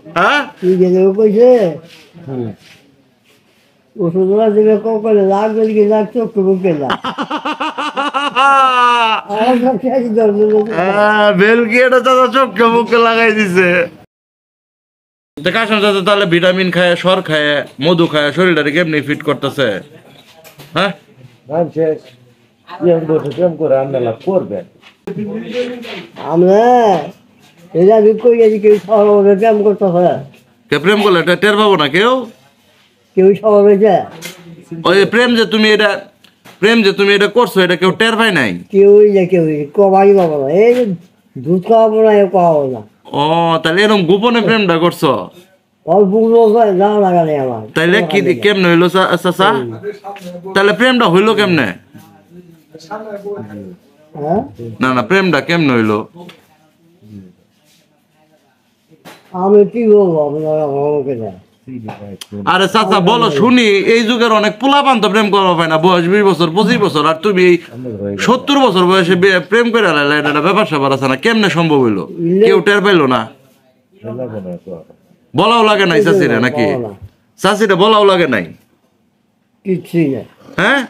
হ্যাঁ কি গেলে কইছে ওষুধরা দেবে কপালে লাগবে কি লাগ চোখ বুকে লাগ আমার কাছে আজ বেলগিয়াটা চাচা চোখে মুখে লাগাই দিছে। কাশম চাচা তাহলে ভিটামিন খায়, সর খায়, মধু খায়, শরীরটাকে কেমনি ফিট করতেছে? হ্যাঁ আমরা এটা বিক্রি গেছি কেউ স্বভাবে ব্যায়াম করতে হয় কে প্রেম করলে এটা টের পাবো না কেউ? কেউ স্বভাবে যায় ওই প্রেম যে তুমি এটা করছো এটা কেউ টের পায় নাই? কেউই যায় কেউই কমাই পাবো না এই যে দুধ খাওয়াবো না এ খাওয়াবো না ও তাহলে এরকম গোপনে প্রেমটা করছো? অল্প নাও লাগা নেই আমার তাইলে কি কেমনে হইলো চাচা? তাহলে প্রেমটা হইলো কেমনে? হ্যাঁ না না প্রেমটা কেমনে হইলো? আমি কি বলবো আপনারা আমাকে দেয় আরে চাচা বলো শুনি, এই যুগের অনেক পোলাপান তো প্রেম করা পায় না, বয়স 20 বছর 25 বছর, আর তুমি 70 বছর বয়সে প্রেম করে আলাইলা, এটা একটা ব্যাপার স্যাপার আছে না? কেমনে সম্ভব হইলো? কেউ টের পাইলো না? বলাও লাগে নাই চাচিরে নাকি? চাচিরে বলাও লাগে নাই? কিচ্ছুই না হ্যাঁ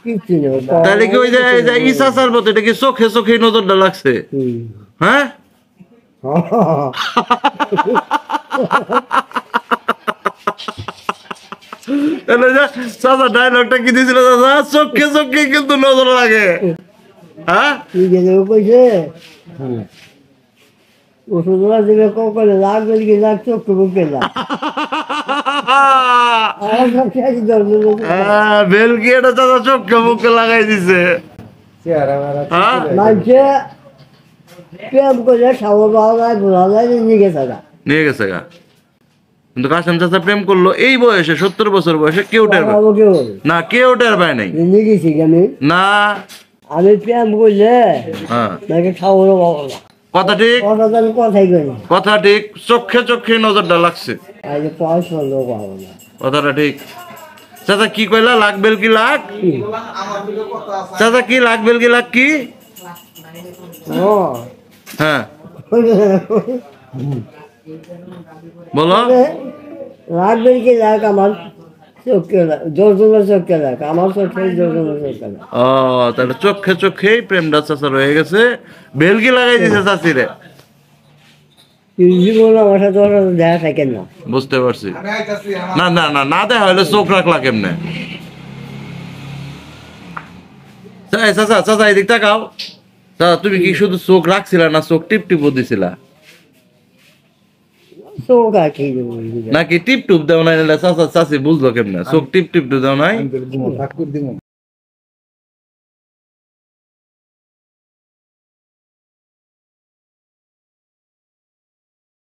কিচ্ছুই না তাহলে কি ওই যে ই চাচার মতো এটা কি চোখে চোখে নজরটা লাগছে? হ্যাঁ চাচা ডায়লগটা কি দিয়েছিল চাচা? চোখে চোখে কিন্তু নজর লাগে। হ্যাঁ কি গেলে কইছে ওষুধরা দেবে কপালে লাগবে কি লাগ চোখ বুকে লাগ আমার কাছে আজ বেলগিয়াটা চাচা চোখে মুখে লাগাই দিছে। হ্যাঁ মাঝে প্রেম করে খাবো পাওয়া যায় বোঝা যায় যে নিয়ে গেছে গা নিয়ে গেছে গা। কিন্তু কাসেম চাচা প্রেম করলো এই বয়সে, 70 বছর বয়সে, কেউ টের পায় পাবো কেউ বলে না, কেউ টের পায় নাই। নিয়ে গেছি আমি না আমি প্রেম করলে হ্যাঁ নাকি খাবো পাবো না কথা ঠিক, কথা তো আমি কথাই করি কথা ঠিক, চোখে চোখে নজরটা লাগছে, আজ পয়সা লোক পাবো না কথাটা ঠিক। চাচা কি কইলা? লাখ বেল কি লাখ? চাচা কি লাখ বেল কি লাখ কি? ও হ্যাঁ বলো। লাগবে কি লাগ আমার চোখকে লাগ দর্জনের চোখকে লাগ আমার চোখে দর্জনের চোখকে লাগ ও তাহলে চোখে চোখেই প্রেমটা চাচা রয়ে গেছে, বেলকি লাগাই দিছে চাচিরে। জীবন আমার সাথে ওরা দেখা থাকেন না বুঝতে পারছি। না না না না দেখা হলে চোখ রাখলা কেমনে? চাচা চাচা এদিক তাকাও। চাচা তুমি কি শুধু চোখ রাখছিলা না চোখ টিপ টিপও দিছিলা? চোখ আর কি নাকি টিপ টুপ দেও নাই? চাচা চাচি বুঝলো কেমনে? চোখ টিপ টিপ দেও নাই?